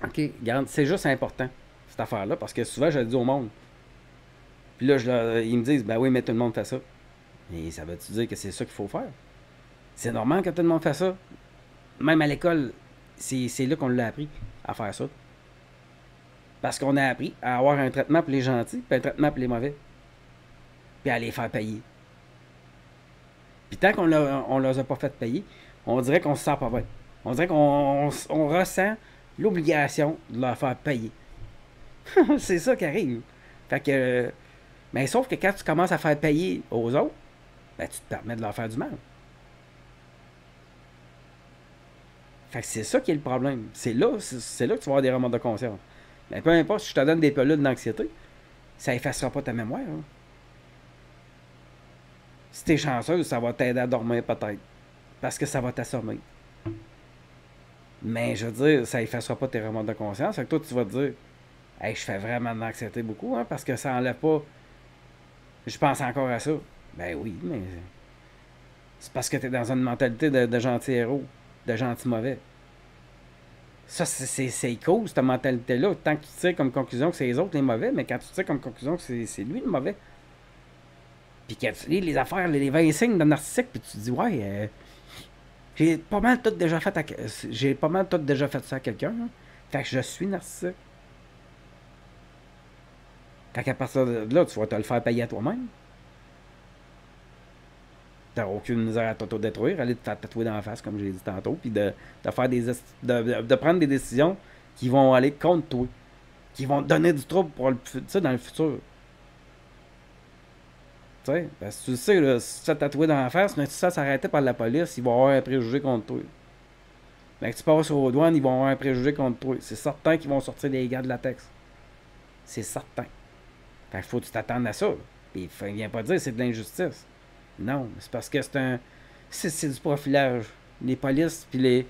OK, regarde, c'est juste important, cette affaire-là, parce que souvent, je le dis au monde. Puis là, ils me disent, ben oui, mais tout le monde fait ça. Et ça veut-tu dire que c'est ça qu'il faut faire? C'est normal que tout le monde fasse ça. Même à l'école, c'est là qu'on l'a appris à faire ça. Parce qu'on a appris à avoir un traitement pour les gentils, puis un traitement pour les mauvais. Puis à les faire payer. Puis tant qu'on ne les a pas fait payer, on dirait qu'on se sent pas bien. On dirait qu'on ressent l'obligation de leur faire payer. C'est ça qui arrive. Fait que. Mais sauf que quand tu commences à faire payer aux autres, ben, tu te permets de leur faire du mal. Fait que c'est ça qui est le problème. C'est là que tu vas avoir des remontes de conscience. Mais peu importe si je te donne des pelules d'anxiété, ça effacera pas ta mémoire. Hein. Si t'es chanceuse, ça va t'aider à dormir peut-être. Parce que ça va t'assommer. Mais je veux dire, ça effacera pas tes remontes de conscience. Fait que toi, tu vas te dire, hey, je fais vraiment de l'anxiété beaucoup, hein, parce que ça enlève pas. Je pense encore à ça. Ben oui, mais c'est parce que t'es dans une mentalité de gentil héros, de gentil mauvais. Ça, c'est cool, cette mentalité-là. Tant que tu tires comme conclusion que c'est les autres les mauvais, mais quand tu tires comme conclusion que c'est lui le mauvais. Puis quand tu lis les affaires, les 20 signes de narcissique, puis tu te dis, ouais, j'ai pas mal tout déjà fait j'ai pas mal tout déjà fait ça à quelqu'un. Hein. Fait que je suis narcissique. Fait qu'à partir de là, tu vas te le faire payer à toi-même. T'as aucune misère à t'auto-détruire, aller te faire tatouer dans la face, comme j'ai dit tantôt, puis de faire de prendre des décisions qui vont aller contre toi, qui vont te donner du trouble pour dans le futur. Tu sais, parce que tu sais, là, si tu te fais tatouer dans la face, mais si ça s'arrêtait par la police, ils vont avoir un préjugé contre toi. Mais que tu passes aux douanes, ils vont avoir un préjugé contre toi. C'est certain qu'ils vont sortir des gars de latex. C'est certain. Fait qu'il faut que tu t'attendes à ça. Puis il vient pas dire que c'est de l'injustice. Non, c'est parce que c'est du profilage. Les polices, puis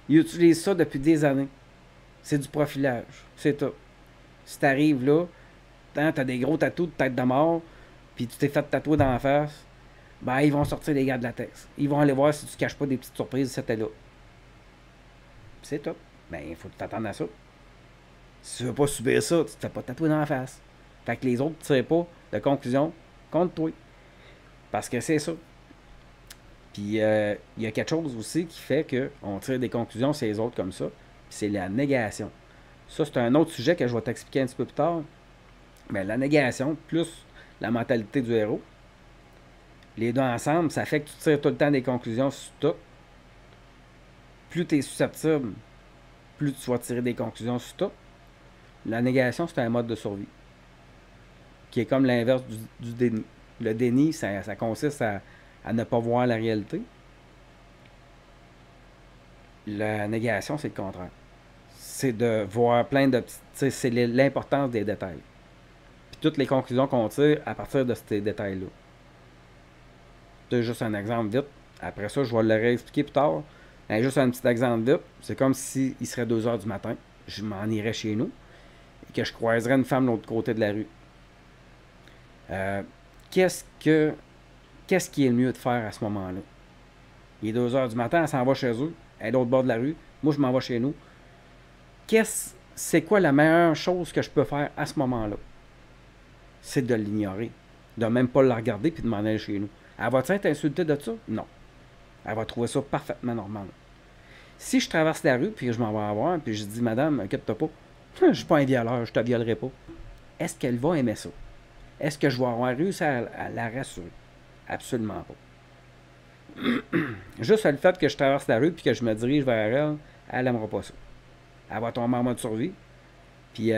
ils utilisent ça depuis des années. C'est du profilage. C'est tout. Si t'arrives là, t'as des gros tatous de tête de mort, puis tu t'es fait tatouer dans la face, ben ils vont sortir les gars de latex. Ils vont aller voir si tu caches pas des petites surprises, c'était là. C'est tout. Ben, il faut t'attendre à ça. Si tu veux pas subir ça, tu te fais pas tatouer dans la face. Fait que les autres ne tirent pas de conclusion contre toi. Parce que c'est ça. Puis il y a quelque chose aussi qui fait qu'on tire des conclusions sur les autres comme ça. Puis c'est la négation. Ça, c'est un autre sujet que je vais t'expliquer un petit peu plus tard. Mais la négation, plus la mentalité du héros, les deux ensemble, ça fait que tu tires tout le temps des conclusions sur tout. Plus tu es susceptible, plus tu vas tirer des conclusions sur tout. La négation, c'est un mode de survie. Qui est comme l'inverse du déni. Le déni, ça consiste à ne pas voir la réalité. La négation, c'est le contraire. C'est de voir plein de petits. C'est l'importance des détails. Puis toutes les conclusions qu'on tire à partir de ces détails-là. C'est juste un exemple vite. Après ça, je vais le réexpliquer plus tard. Juste un petit exemple vite. C'est comme si il serait 2 heures du matin. Je m'en irais chez nous. Et que je croiserais une femme de l'autre côté de la rue. Euh, qu'est-ce que qu'est-ce qui est le mieux de faire à ce moment-là? Il est 2 heures du matin, elle s'en va chez eux, elle est de l'autre bord de la rue, moi je m'en vais chez nous. C'est quoi la meilleure chose que je peux faire à ce moment-là? C'est de l'ignorer. De même pas la regarder puis de m'en aller chez nous. Elle va-tu être insultée de ça? Non. Elle va trouver ça parfaitement normal. Si je traverse la rue puis je m'en vais la voir puis je dis madame, inquiète-toi pas, je suis pas un violeur, je te violerai pas. Est-ce qu'elle va aimer ça? Est-ce que je vais avoir réussi à la rassurer? Absolument pas. Juste le fait que je traverse la rue puis que je me dirige vers elle, elle n'aimera pas ça. Elle va tomber en mode survie. Puis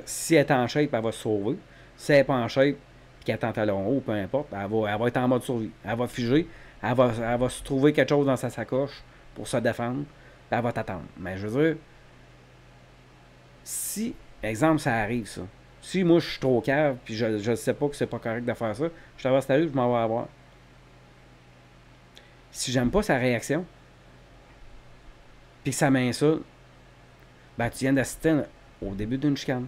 si elle est en shape, elle va se sauver. Si elle n'est pas en shape, puis qu'elle est en talon haut, peu importe, elle va être en mode survie. Elle va figer. Elle va se trouver quelque chose dans sa sacoche pour se défendre. Puis elle va t'attendre. Mais je veux dire, si, exemple, ça arrive, ça. Si moi je suis trop cave, puis je ne sais pas que c'est pas correct de faire ça, je traverse la rue, je m'en vais la voir. Si j'aime pas sa réaction, puis que ça m'insulte, ben tu viens d'assister au début d'une chicane.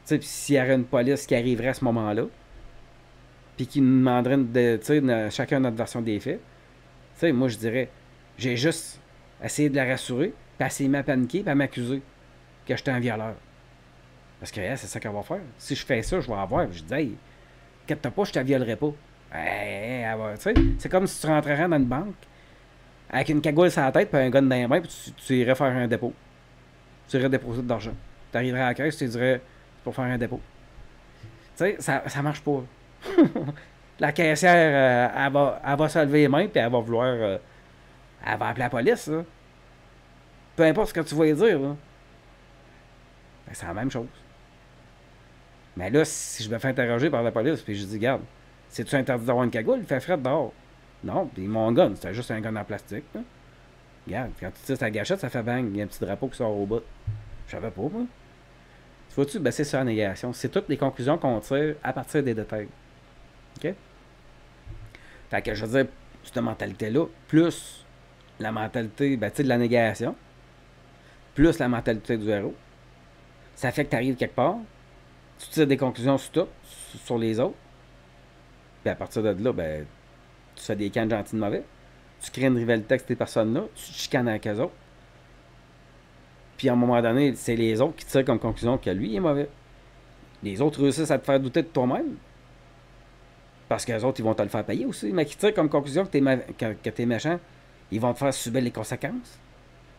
Tu sais, puis s'il y aurait une police qui arriverait à ce moment-là, puis qui nous demanderait chacun notre version des faits, tu sais, moi je dirais, j'ai juste essayé de la rassurer, Puis elle s'est mise à paniquer, puis à m'accuser que j'étais un violeur. Parce que elle, c'est ça qu'elle va faire. Si je fais ça, je vais avoir. Je dis, hey, inquiète-toi pas, je te violerai pas. Tu sais, c'est comme si tu rentrerais dans une banque avec une cagoule sur la tête, puis un gun dans les mains, puis tu irais faire un dépôt. Tu irais déposer de l'argent. Tu arriverais à la caisse, tu dirais, c'est pour faire un dépôt. Tu sais, ça marche pas. La caissière, elle va se lever les mains, puis elle va vouloir. Elle va appeler la police, là. Peu importe ce que tu vas lui dire, là. Ben, c'est la même chose. Mais là, si je me fais interroger par la police, puis je dis, regarde, c'est-tu interdit d'avoir une cagoule? Il fait frais dehors. Non, puis mon gun, c'était juste un gun en plastique, là. Regarde, quand tu tires ta gâchette, ça fait bang. Il y a un petit drapeau qui sort au bout. Je savais pas, moi. Tu vois-tu? Ben, c'est ça la négation. C'est toutes les conclusions qu'on tire à partir des détails. OK? Fait que je veux dire, cette mentalité-là, plus la mentalité, ben, tu sais, de la négation, plus la mentalité du héros, ça fait que tu arrives quelque part, tu tires des conclusions sur tout, sur les autres, puis à partir de là, ben, tu fais des cannes gentils de mauvais, tu crées une rivalité avec ces personnes-là, tu te chicanes avec eux autres, puis à un moment donné, c'est les autres qui tirent comme conclusion que lui, il est mauvais. Les autres réussissent à te faire douter de toi-même, parce que les autres, ils vont te le faire payer aussi, mais qui tirent comme conclusion que t'es méchant, ils vont te faire subir les conséquences,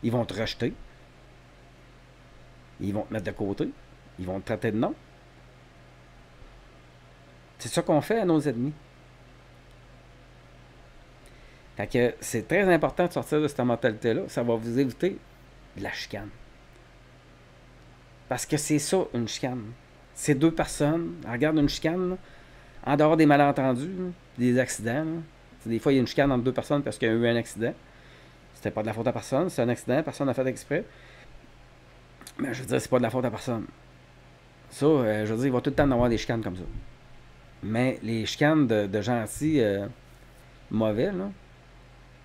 ils vont te rejeter, ils vont te mettre de côté, ils vont te traiter de non. C'est ça qu'on fait à nos ennemis. Fait que c'est très important de sortir de cette mentalité-là. Ça va vous éviter de la chicane. Parce que c'est ça, une chicane. C'est deux personnes. Regarde une chicane, là, en dehors des malentendus, là, des accidents. Là. Des fois, il y a une chicane entre deux personnes parce qu'il y a eu un accident. C'était pas de la faute à personne. C'est un accident. Personne n'a fait exprès. Mais je veux dire, c'est pas de la faute à personne. Ça, je veux dire, il va tout le temps y avoir des chicanes comme ça. Mais les chicanes de gentils mauvais, là,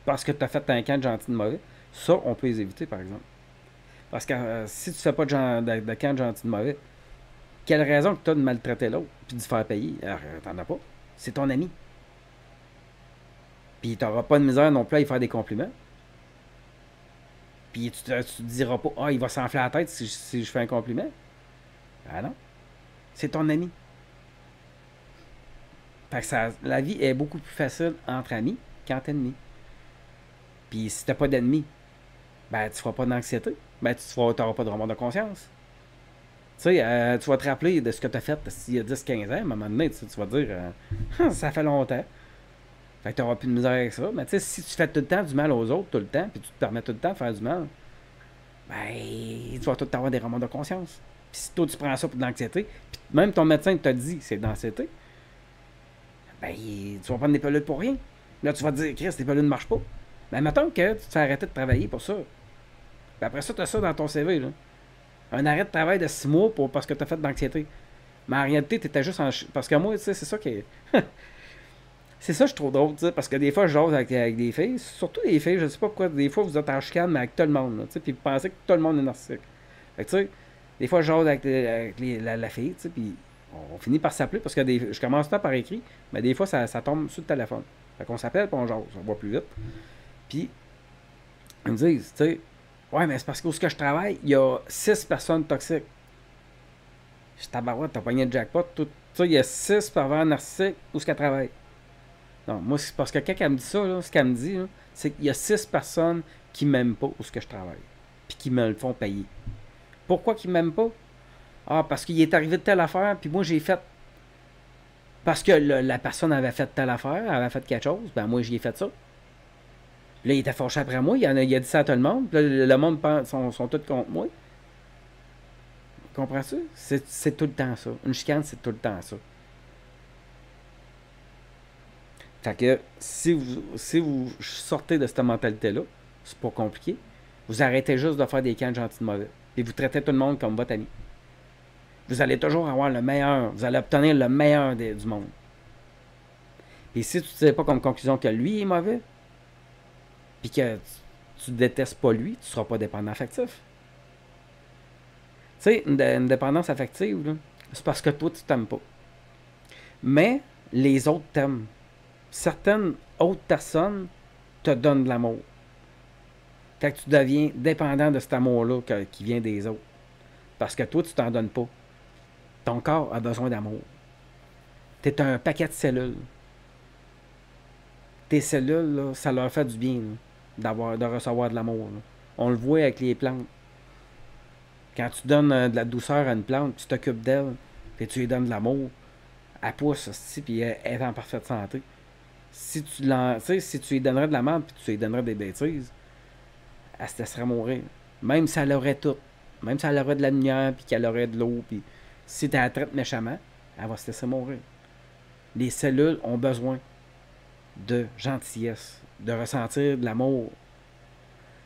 parce que tu as fait un camp de gentil de mauvais, ça, on peut les éviter, par exemple. Parce que si tu fais pas de camp de gentil de mauvais, quelle raison que tu as de maltraiter l'autre puis de faire payer? Alors, t'en as pas. C'est ton ami. Puis tu n'auras pas de misère non plus à y faire des compliments. Puis tu te diras pas, ah, il va s'enfler la tête si je fais un compliment. Ah non. C'est ton ami. Fait que la vie est beaucoup plus facile entre amis qu'entre ennemis. Puis si t'as pas d'ennemis, ben tu feras pas d'anxiété. Ben tu n'auras pas de remords de conscience. Tu sais, tu vas te rappeler de ce que tu as fait il y a 10-15 ans. À un moment donné, tu vas dire, ça fait longtemps. Fait que tu n'auras plus de misère avec ça. Mais tu sais, si tu fais tout le temps du mal aux autres, tout le temps, puis tu te permets tout le temps de faire du mal, ben, tu vas tout avoir des remords de conscience. Puis si toi, tu prends ça pour de l'anxiété, puis même ton médecin t'a dit que c'est de l'anxiété, ben, tu vas prendre des pilules pour rien. Là, tu vas te dire, Chris, tes pilules ne marchent pas. Ben, mettons que tu te fais arrêter de travailler pour ça. Puis après ça, tu as ça dans ton CV, là. Un arrêt de travail de 6 mois parce que tu as fait de l'anxiété. Mais en réalité, tu étais juste en. Parce que moi, tu sais, c'est ça qui est. C'est ça, je trouve drôle, tu sais, parce que des fois, je jase avec des filles, surtout des filles, je sais pas pourquoi, des fois, vous êtes en chicane, mais avec tout le monde, tu sais, puis vous pensez que tout le monde est narcissique. Fait que, tu sais, des fois, je jase avec la fille, tu sais, puis on finit par s'appeler, parce que je commence tout par écrit, mais des fois, ça tombe sur le téléphone. Fait qu'on s'appelle, puis on jase, on va plus vite. Puis, ils me disent, tu sais, ouais, mais c'est parce qu'où ce que je travaille, il y a 6 personnes toxiques. Je suis tabarouette, t'as pogné le jackpot, tout. Tu sais, il y a 6 pervers narcissiques où ce qu'elle travaille. Non, moi, c'est parce que quand elle me dit ça, là, ce qu'elle me dit, là, c'est qu'il y a 6 personnes qui m'aiment pas où ce que je travaille. Puis qui me le font payer. Pourquoi qu'ils m'aiment pas? Ah, parce qu'il est arrivé de telle affaire, puis moi, j'ai fait. Parce que la personne avait fait telle affaire, elle avait fait quelque chose, ben moi, j'y ai fait ça. Là, il était fâché après moi, il a dit ça à tout le monde, puis là, le monde sont tous contre moi. Comprends-tu? C'est tout le temps ça. Une chicane, c'est tout le temps ça. Fait que si vous sortez de cette mentalité-là, c'est pas compliqué. Vous arrêtez juste de faire des camps de gentils de mauvais. Et vous traitez tout le monde comme votre ami. Vous allez toujours avoir le meilleur. Vous allez obtenir le meilleur du monde. Et si tu ne sais pas comme conclusion que lui est mauvais, puis que tu détestes pas lui, tu ne seras pas dépendant affectif. Tu sais, une dépendance affective, là, c'est parce que toi, tu t'aimes pas. Mais les autres t'aiment. Certaines autres personnes te donnent de l'amour. Fait que tu deviens dépendant de cet amour-là qui vient des autres. Parce que toi, tu t'en donnes pas. Ton corps a besoin d'amour. Tu es un paquet de cellules. Tes cellules, là, ça leur fait du bien de recevoir de l'amour. On le voit avec les plantes. Quand tu donnes de la douceur à une plante, tu t'occupes d'elle, et tu lui donnes de l'amour, elle pousse, puis elle est en parfaite santé. Si tu lui donnerais de la merde, puis tu lui donnerais des bêtises, elle se laisserait mourir. Même si elle aurait tout. Même si elle aurait de la lumière, puis qu'elle aurait de l'eau, puis si tu la traites méchamment, elle va se laisser mourir. Les cellules ont besoin de gentillesse, de ressentir de l'amour.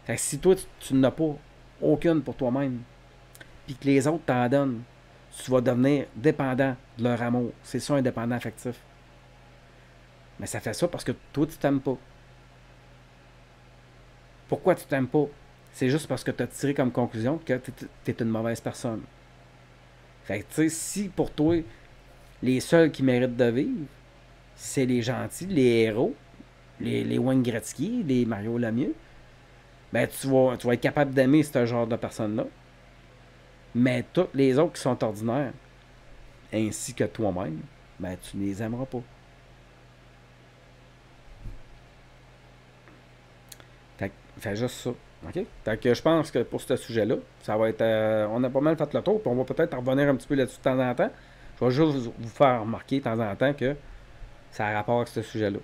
Fait que si toi, tu n'as pas aucune pour toi-même, puis que les autres t'en donnent, tu vas devenir dépendant de leur amour. C'est ça, un dépendant affectif. Mais ça fait ça parce que toi, tu t'aimes pas. Pourquoi tu t'aimes pas? C'est juste parce que tu as tiré comme conclusion que tu es une mauvaise personne. Fait que, tu sais, si pour toi, les seuls qui méritent de vivre, c'est les gentils, les héros, les Wayne Gretzky, les Mario Lemieux, ben tu vas être capable d'aimer ce genre de personnes-là. Mais tous les autres qui sont ordinaires, ainsi que toi-même, ben tu ne les aimeras pas. Fait juste ça. OK? Fait que je pense que pour ce sujet-là, ça va être. On a pas mal fait le tour, puis on va peut-être revenir un petit peu là-dessus de temps en temps. Je vais juste vous faire remarquer de temps en temps que ça a rapport avec ce sujet-là.